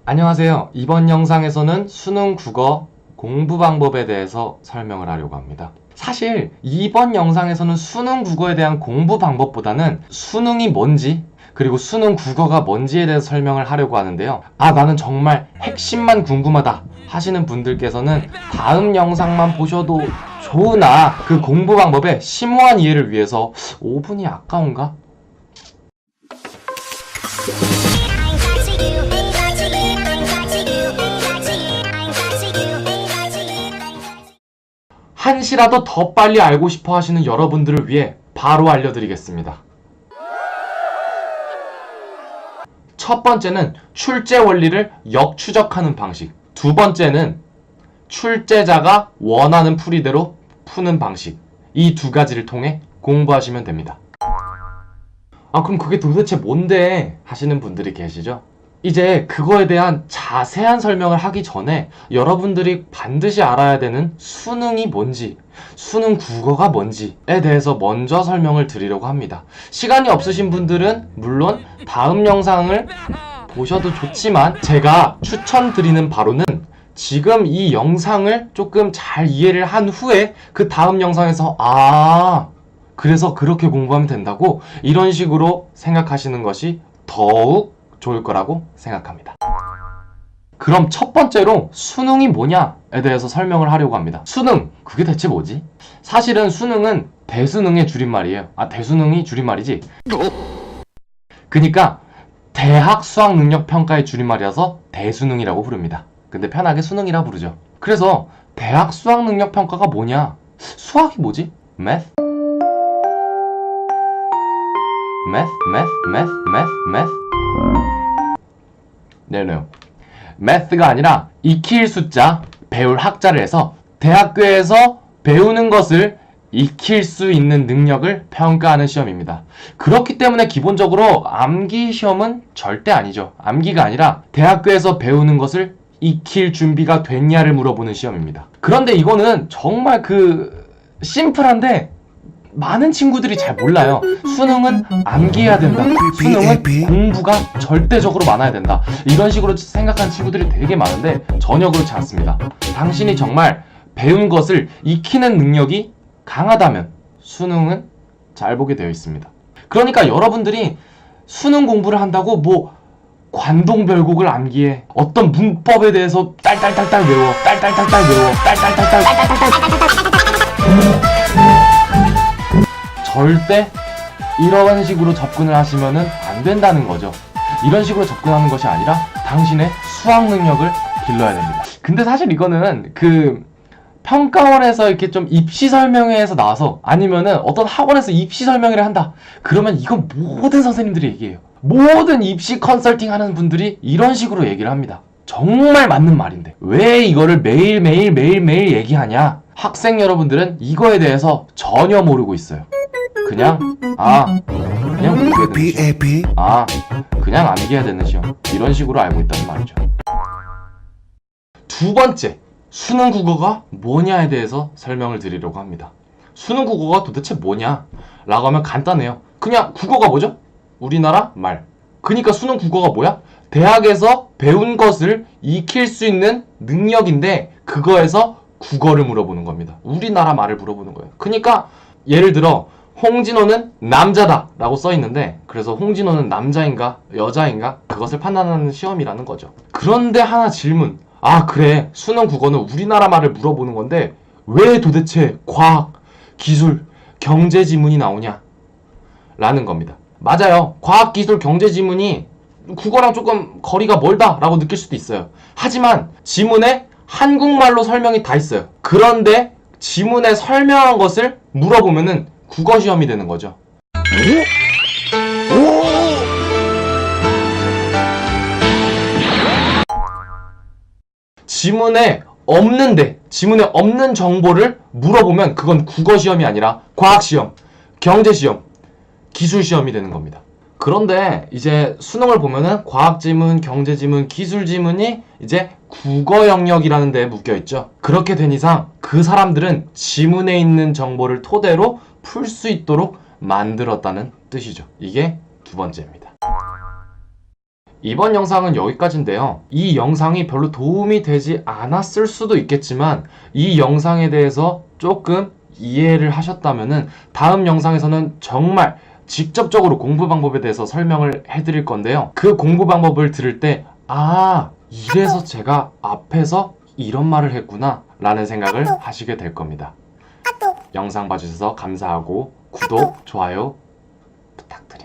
안녕하세요. 이번 영상에서는 수능 국어 공부 방법에 대해서 설명을 하려고 합니다. 사실 이번 영상에서는 수능 국어에 대한 공부 방법보다는 수능이 뭔지 그리고 수능 국어가 뭔지에 대해서 설명을 하려고 하는데요. 나는 정말 핵심만 궁금하다 하시는 분들께서는 다음 영상만 보셔도 좋으나 그 공부 방법의 심오한 이해를 위해서 5분이 아까운가? 한시라도 더 빨리 알고 싶어 하시는 여러분들을 위해 바로 알려드리겠습니다. 첫 번째는 출제 원리를 역추적하는 방식. 두 번째는 출제자가 원하는 풀이대로 푸는 방식. 이 두 가지를 통해 공부하시면 됩니다. 그럼 그게 도대체 뭔데? 하시는 분들이 계시죠? 이제 그거에 대한 자세한 설명을 하기 전에 여러분들이 반드시 알아야 되는 수능이 뭔지, 수능 국어가 뭔지에 대해서 먼저 설명을 드리려고 합니다. 시간이 없으신 분들은 물론 다음 영상을 보셔도 좋지만 제가 추천드리는 바로는 지금 이 영상을 조금 잘 이해를 한 후에 그 다음 영상에서 그래서 그렇게 공부하면 된다고 이런 식으로 생각하시는 것이 더욱 좋을 거라고 생각합니다. 그럼 첫 번째로 수능이 뭐냐에 대해서 설명을 하려고 합니다. 수능, 그게 대체 뭐지? 사실은 수능은 대수능의 줄임말이에요. 대수능이 줄임말이지? 그니까 대학 수학 능력 평가의 줄임말이라서 대수능이라고 부릅니다. 근데 편하게 수능이라 부르죠. 그래서 대학 수학 능력 평가가 뭐냐? 수학이 뭐지? Math? 네요. math가 아니라 익힐 숫자, 배울 학자를 해서 대학교에서 배우는 것을 익힐 수 있는 능력을 평가하는 시험입니다. 그렇기 때문에 기본적으로 암기 시험은 절대 아니죠. 암기가 아니라 대학교에서 배우는 것을 익힐 준비가 됐냐를 물어보는 시험입니다. 그런데 이거는 정말 심플한데 많은 친구들이 잘 몰라요. 수능은 암기해야 된다. 수능은 공부가 절대적으로 많아야 된다. 이런 식으로 생각하는 친구들이 되게 많은데 전혀 그렇지 않습니다. 당신이 정말 배운 것을 익히는 능력이 강하다면 수능은 잘 보게 되어 있습니다. 그러니까 여러분들이 수능 공부를 한다고 관동별곡을 암기해, 어떤 문법에 대해서 딸딸딸딸 외워, 딸딸딸딸 외워, 딸딸딸딸 절대 이런 식으로 접근을 하시면은 안 된다는 거죠. 이런 식으로 접근하는 것이 아니라 당신의 수학 능력을 길러야 됩니다. 근데 사실 이거는 평가원에서 이렇게 좀 입시 설명회에서 나와서 아니면은 어떤 학원에서 입시 설명회를 한다. 그러면 이건 모든 선생님들이 얘기해요. 모든 입시 컨설팅 하는 분들이 이런 식으로 얘기를 합니다. 정말 맞는 말인데 왜 이거를 매일 얘기하냐? 학생 여러분들은 이거에 대해서 전혀 모르고 있어요. 그냥 암기해야 되는 시험. 그냥 암기해야 되는 시험. 이런 식으로 알고 있다는 말이죠. 두 번째, 수능 국어가 뭐냐에 대해서 설명을 드리려고 합니다. 수능 국어가 도대체 뭐냐? 라고 하면 간단해요. 그냥 국어가 뭐죠? 우리나라 말. 그러니까 수능 국어가 뭐야? 대학에서 배운 것을 익힐 수 있는 능력인데 그거에서 국어를 물어보는 겁니다. 우리나라 말을 물어보는 거예요. 그러니까 예를 들어 홍진호는 남자다 라고 써있는데 그래서 홍진호는 남자인가 여자인가 그것을 판단하는 시험이라는 거죠. 그런데 하나 질문. 그래, 수능 국어는 우리나라 말을 물어보는 건데 왜 도대체 과학, 기술, 경제 지문이 나오냐? 라는 겁니다. 맞아요. 과학, 기술, 경제 지문이 국어랑 조금 거리가 멀다 라고 느낄 수도 있어요. 하지만 지문에 한국말로 설명이 다 있어요. 그런데 지문에 설명한 것을 물어보면은 국어 시험이 되는 거죠. 지문에 없는 정보를 물어보면 그건 국어 시험이 아니라 과학 시험, 경제 시험, 기술 시험이 되는 겁니다. 그런데 이제 수능을 보면은 과학 지문, 경제 지문, 기술 지문이 이제 국어 영역이라는 데에 묶여 있죠. 그렇게 된 이상 그 사람들은 지문에 있는 정보를 토대로 풀 수 있도록 만들었다는 뜻이죠. 이게 두 번째입니다. 이번 영상은 여기까지인데요. 이 영상이 별로 도움이 되지 않았을 수도 있겠지만 이 영상에 대해서 조금 이해를 하셨다면은 다음 영상에서는 정말 직접적으로 공부 방법에 대해서 설명을 해드릴 건데요. 그 공부 방법을 들을 때 이래서 제가 앞에서 이런 말을 했구나 라는 생각을 하시게 될 겁니다. 영상 봐주셔서 감사하고 구독, 좋아요 부탁드립니다.